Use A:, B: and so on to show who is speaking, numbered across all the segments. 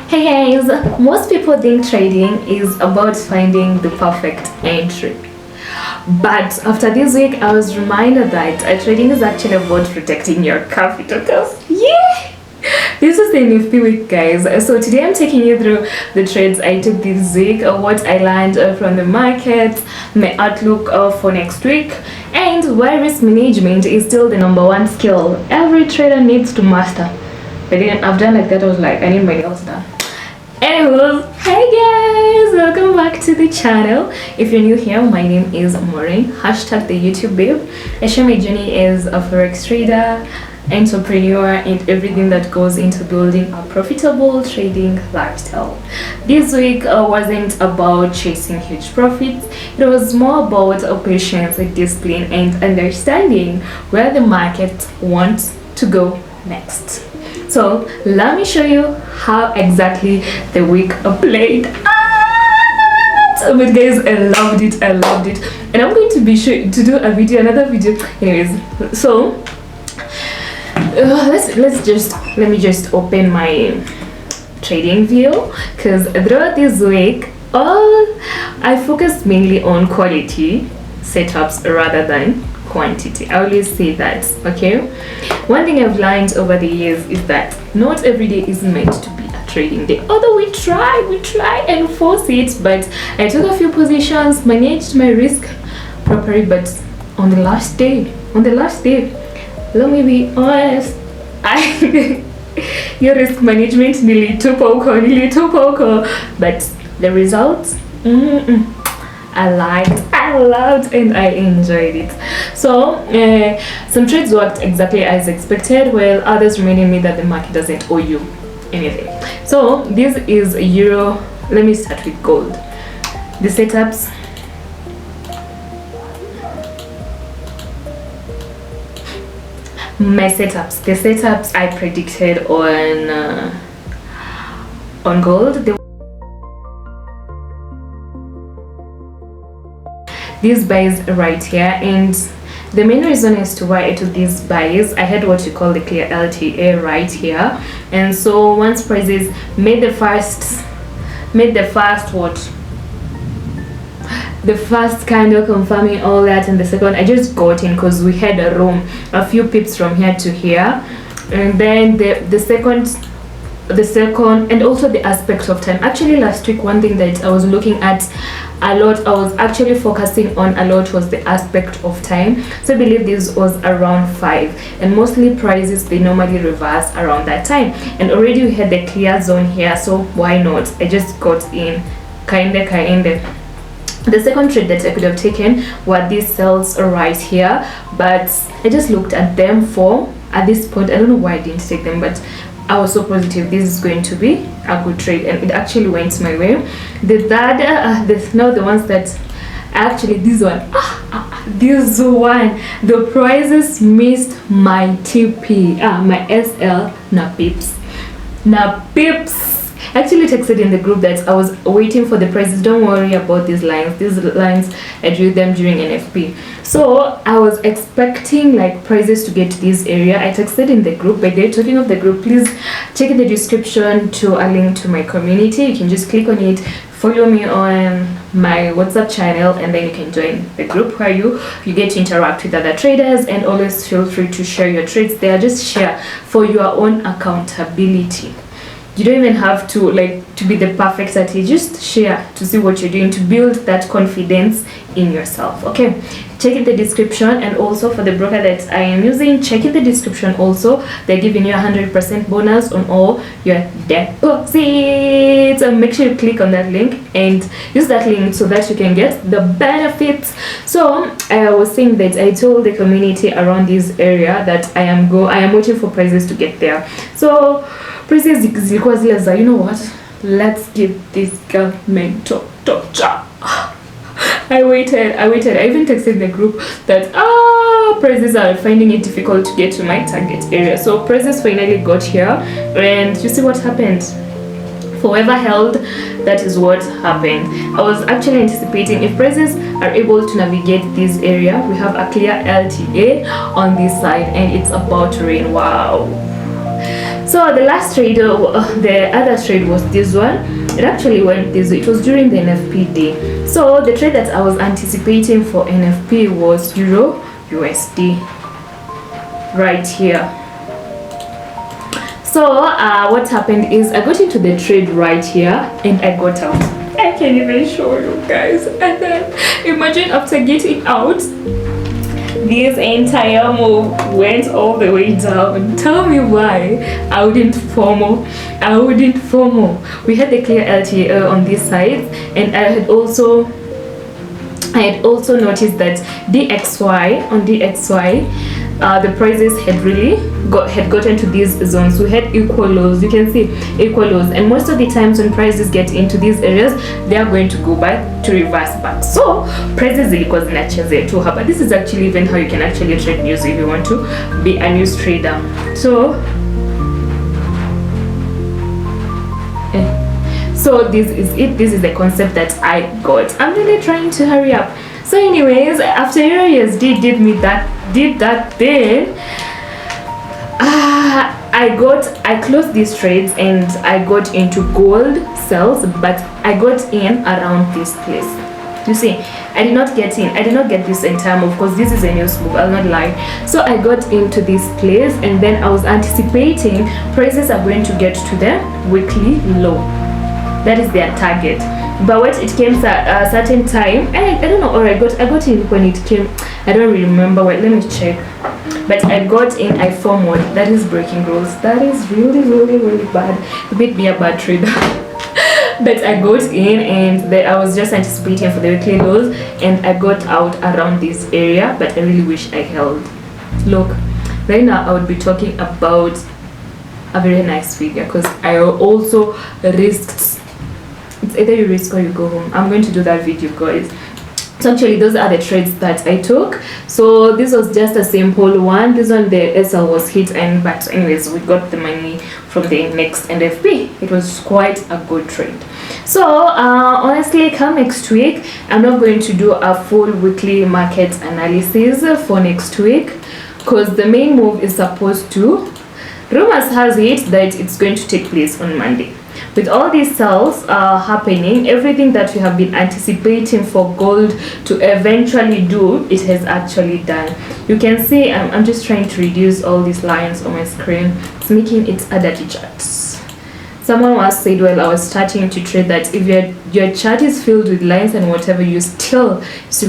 A: Hey guys, most people think trading is about finding the perfect entry. But after this week, I was reminded that trading is actually about protecting your capital. Yeah! This is the nifty week, guys. So today I'm taking you through the trades I took this week, what I learned from the market, my outlook for next week, and why risk management is still the #1 skill every trader needs to master. But then I've done like that, I was like, I need my nails done. Anyways, hey guys, welcome back to the channel. If you're new here, my name is Maureen, hashtag the YouTube babe. I share my journey as a Forex trader, entrepreneur, and everything that goes into building a profitable trading lifestyle. This week wasn't about chasing huge profits. It was more about patience, discipline, and understanding where the market wants to go next. So let me show you how exactly the week played out. But guys, I loved it, and I'm going to be sure to do another video. Anyways, so let me just open my trading view, because throughout this week I focused mainly on quality setups rather than quantity. I always say that. Okay, one thing I've learned over the years is that not every day is meant to be a trading day, although we try and force it. But I took a few positions, managed my risk properly, but on the last day, let me be honest, your risk management nearly too poco, but the results, I loved, and I enjoyed it. So some trades worked exactly as expected, while others reminded me that the market doesn't owe you anything. So this is euro. Let me start with gold. The setups. The setups I predicted on gold. These buys right here, and the main reason as to why I took these buys, I had what you call the clear LTA right here, and so once prices made the first candle confirming all that, and the second I just got in because we had a room a few pips from here to here, and then the second, and also the aspect of time. Actually last week, one thing that I was looking at a lot, I was actually focusing on a lot, was the aspect of time. So I believe this was around 5, and mostly prices, they normally reverse around that time, and already we had the clear zone here, so why not? I just got in kinda. The second trade that I could have taken were these cells right here, but I just looked at them for, at this point, I don't know why I didn't take them, but I was so positive this is going to be a good trade, and it actually went my way. The third, now the ones that actually, this one, the prices missed my TP, my SL, na pips. Actually texted in the group that I was waiting for the prices. Don't worry about these lines, I drew them during NFP. So I was expecting like prices to get to this area. I texted in the group. By the way, talking of the group, please check in the description to a link to my community. You can just click on it, follow me on my WhatsApp channel, and then you can join the group where you get to interact with other traders, and always feel free to share your trades there. Just share for your own accountability. You don't even have to be the perfect at it. Just share to see what you're doing, to build that confidence in yourself. Okay, check in the description, and also for the broker that I am using, check in the description also. They're giving you 100% bonus on all your deposits. So make sure you click on that link and use that link so that you can get the benefits. So I was saying that I told the community around this area that I am waiting for prices to get there. So prices zilikuwa zile za, you know what, let's give this government torture. I waited. I even texted the group that prices are finding it difficult to get to my target area. So prices finally got here, and you see what happened. Forever held, that is what happened. I was actually anticipating if prices are able to navigate this area, we have a clear LTA on this side, and it's about to rain. Wow. So the last trade, the other trade was this one. It actually went this way. It was during the NFP day. So the trade that I was anticipating for NFP was Euro USD right here. So what happened is I got into the trade right here and I got out. I can't even show you guys. And then imagine after getting out, this entire move went all the way down. Tell me why I wouldn't FOMO. We had the clear LTA on this side, and I had also noticed that on DXY the prices had gotten to these zones. We had equal lows. You can see equal lows, and most of the times when prices get into these areas, they are going to go back to reverse back. So prices zilikuwa zinachezea tu hapa. This is actually even how you can actually trade news if you want to be a news trader. So this is it. This is the concept that I got. I'm really trying to hurry up. So anyways, after EURUSD did that thing, I closed these trades and I got into gold sells, but I got in around this place. You see, I did not get this entire move because this is a news move, I'll not lie. So I got into this place, and then I was anticipating prices are going to get to the weekly low. That is their target. But when it came a certain time, I don't know, or I got in when it came. I don't really remember. Wait, let me check. But I got in, I forward. That is breaking rules. That is really, really, really bad. It made me a bad trader. But I got in, and I was just anticipating for the weekly lows, and I got out around this area. But I really wish I held. Look, right now I would be talking about a very nice figure because I also risked. It's either you risk or you go home. I'm going to do that video, guys. So actually those are the trades that I took. So this was just a simple one. This one the SL was hit, and but anyways we got the money from the next NFP. It was quite a good trade. So honestly, come next week I'm not going to do a full weekly market analysis for next week because the main move is supposed to, rumors has it that it's going to take place on Monday. With all these sales happening, everything that we have been anticipating for gold to eventually do, it has actually done. You can see I'm just trying to reduce all these lines on my screen. It's making it a dirty chart. Someone once said while I was starting to trade that if your chart is filled with lines and whatever, you still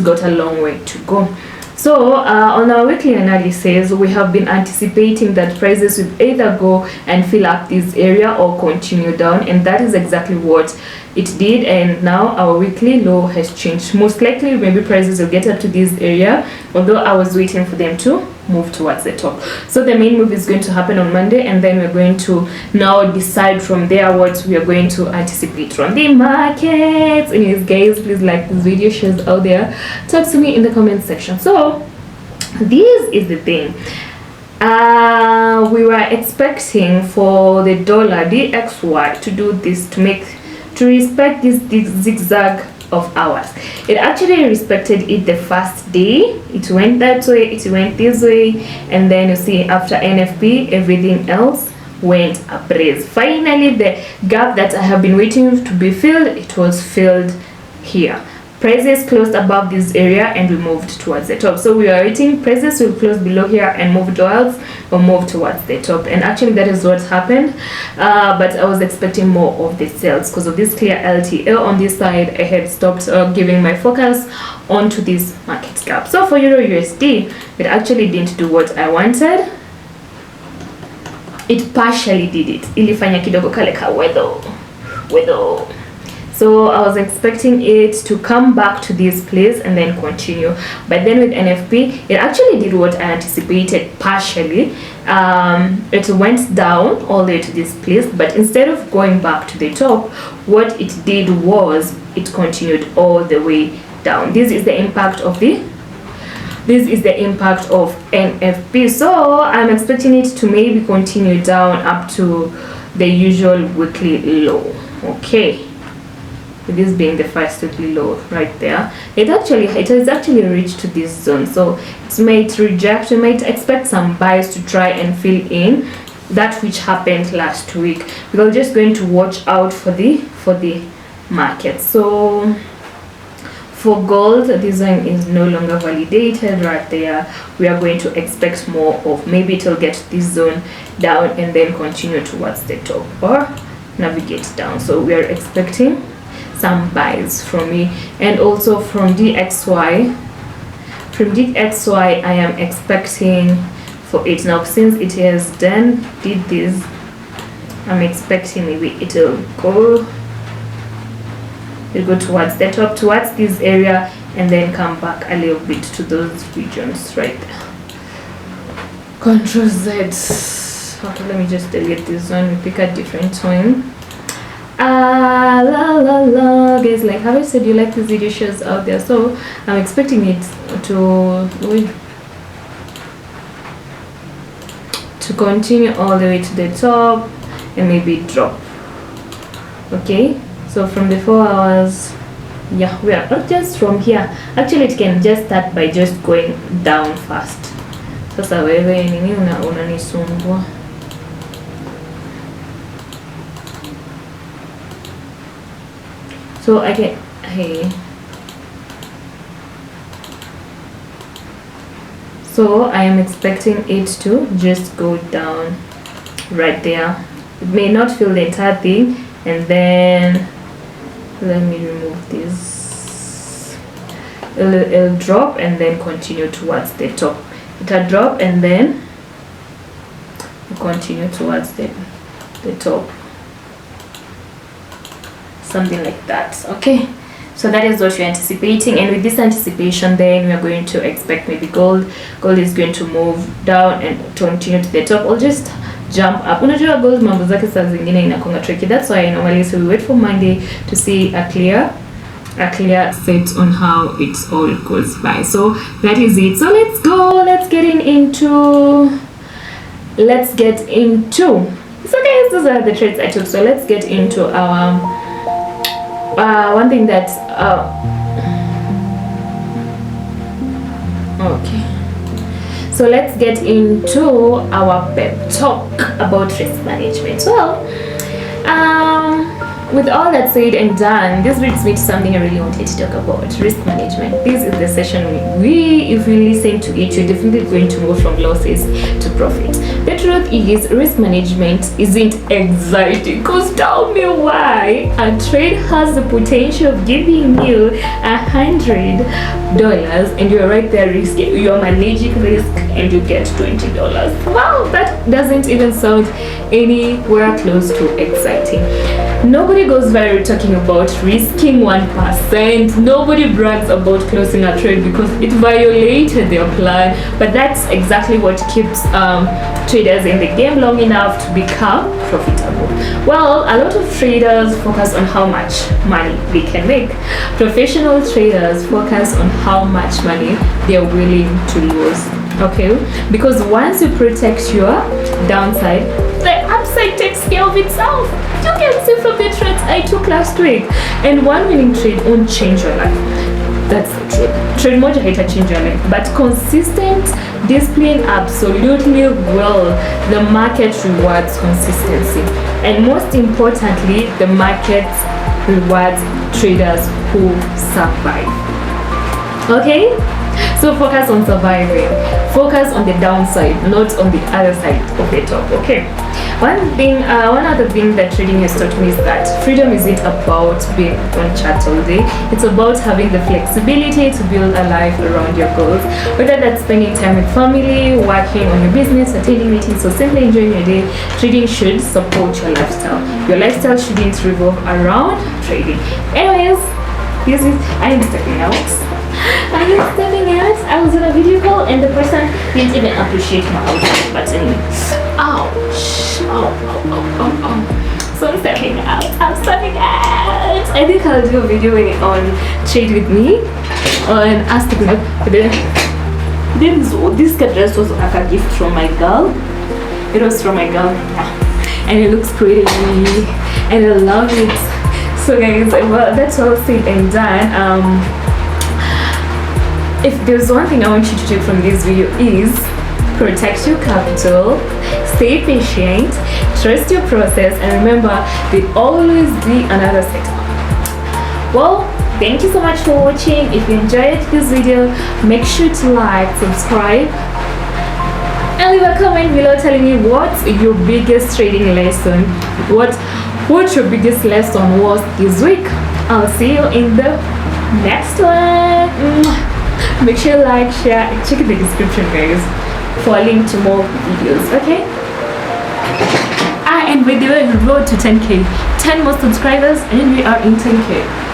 A: got a long way to go. So on our weekly analysis, we have been anticipating that prices will either go and fill up this area or continue down, and that is exactly what it did. And now our weekly low has changed. Most likely maybe prices will get up to this area, although I was waiting for them to move towards the top. So the main move is going to happen on Monday, and then we're going to now decide from there what we are going to anticipate from the markets. Anyways guys, please like this video, shares out there, talk to me in the comment section. So this is the thing, we were expecting for the dollar DXY to do this, to respect this zigzag of ours. It actually respected it the first day. It went that way, it went this way, and then you see after NFP everything else went ablaze. Finally the gap that I have been waiting to be filled, it was filled here. Prices closed above this area and we moved towards the top. So we are waiting prices will close below here and move towards the top, and actually that is what happened. But I was expecting more of the sales because of this clear LTL on this side. I had stopped giving my focus onto this market gap. So for EURUSD, it actually didn't do what I wanted. It partially did it. Ilifanya kidogo kale ka weather. So I was expecting it to come back to this place and then continue. But then with NFP, it actually did what I anticipated partially. It went down all the way to this place, but instead of going back to the top, what it did was it continued all the way down. This is the impact of NFP. So I'm expecting it to maybe continue down up to the usual weekly low. Okay. This being the first weekly low right there, it has actually reached to this zone, so it might reject. We might expect some buys to try and fill in that which happened last week. We're just going to watch out for the market. So for gold, this one is no longer validated right there. We are going to expect more of, maybe it will get this zone down and then continue towards the top or navigate down. So we are expecting some buys from me. And also from DXY, I am expecting for it now, since it has did this, I'm expecting maybe it'll go towards the top, towards this area, and then come back a little bit to those regions right there. Control Z. Okay, let me just delete this one. We pick a different one. Guys, like how I said, you like these video shows out there, so I'm expecting it to continue all the way to the top and maybe drop. Okay, so from the 4 hours, yeah, we are not just from here. Actually, it can just start by just going down fast. Sasa wewe nini unanisumbua? So I can, hey. So I am expecting it to just go down right there. It may not fill the entire thing, and then let me remove this. It'll drop and then continue towards the top. It'll drop and then continue towards the top. Something like that. Okay, so that is what we're anticipating, and with this anticipation then we are going to expect maybe gold is going to move down and continue to the top, or just jump up. Unajua gold mambo zake saa zingine inakonga tricky. That's why I normally say we wait for Monday to see a clear set on how it all goes by. So that is it. So let's go, let's get into so guys, those are the trades I took. So let's get into our one thing that okay, so let's get into our pep talk about risk management. Well, with all that said and done, this brings me to something I really wanted to talk about: risk management. This is the session if you listen to it, you're definitely going to move from losses to profit. The truth is, risk management isn't exciting, because tell me why. A trade has the potential of giving you $100 and you're right there risking, you're managing risk and you get $20. Wow, that doesn't even sound anywhere close to exciting. Nobody goes viral talking about risking 1%. Nobody brags about closing a trade because it violated their plan. But that's exactly what keeps traders in the game long enough to become profitable. Well, a lot of traders focus on how much money they can make. Professional traders focus on how much money they're willing to lose. Okay, because once you protect your downside, the upside takes care of itself. You can see from the trades I took last week, and one winning trade won't change your life. That's the truth. Trade moja haita change your life, but consistent discipline absolutely will. The market rewards consistency, and most importantly, the market rewards traders who survive. Okay, so focus on surviving. Focus on the downside, not on the other side of the top. Okay, one other thing that trading has taught me is that freedom isn't about being on chat all day. It's about having the flexibility to build a life around your goals, whether that's spending time with family, working on your business, attending meetings, or simply enjoying your day. Trading should support your lifestyle. Your lifestyle shouldn't revolve around trading. Anyways, I am stepping out. I was on a video call and the person didn't even appreciate my outfit, but anyway. Ouch. Ow. So I'm stepping out. I think I'll do a video on Trade With Me and ask people. Then this dress was like a gift from my girl. It was from my girl, and it looks pretty and I love it. So guys, well, that's all said and done. If there's one thing I want you to take from this video is protect your capital, stay patient, trust your process, and remember there'll always be another setup. Well, thank you so much for watching. If you enjoyed this video, make sure to like, subscribe, and leave a comment below telling me what's your biggest trading lesson. What your biggest lesson was this week. I'll see you in the next one. Make sure you like, share, and check in the description, guys, for a link to more videos. Okay. And by the way, we road to 10k, 10 more subscribers, and we are in 10k.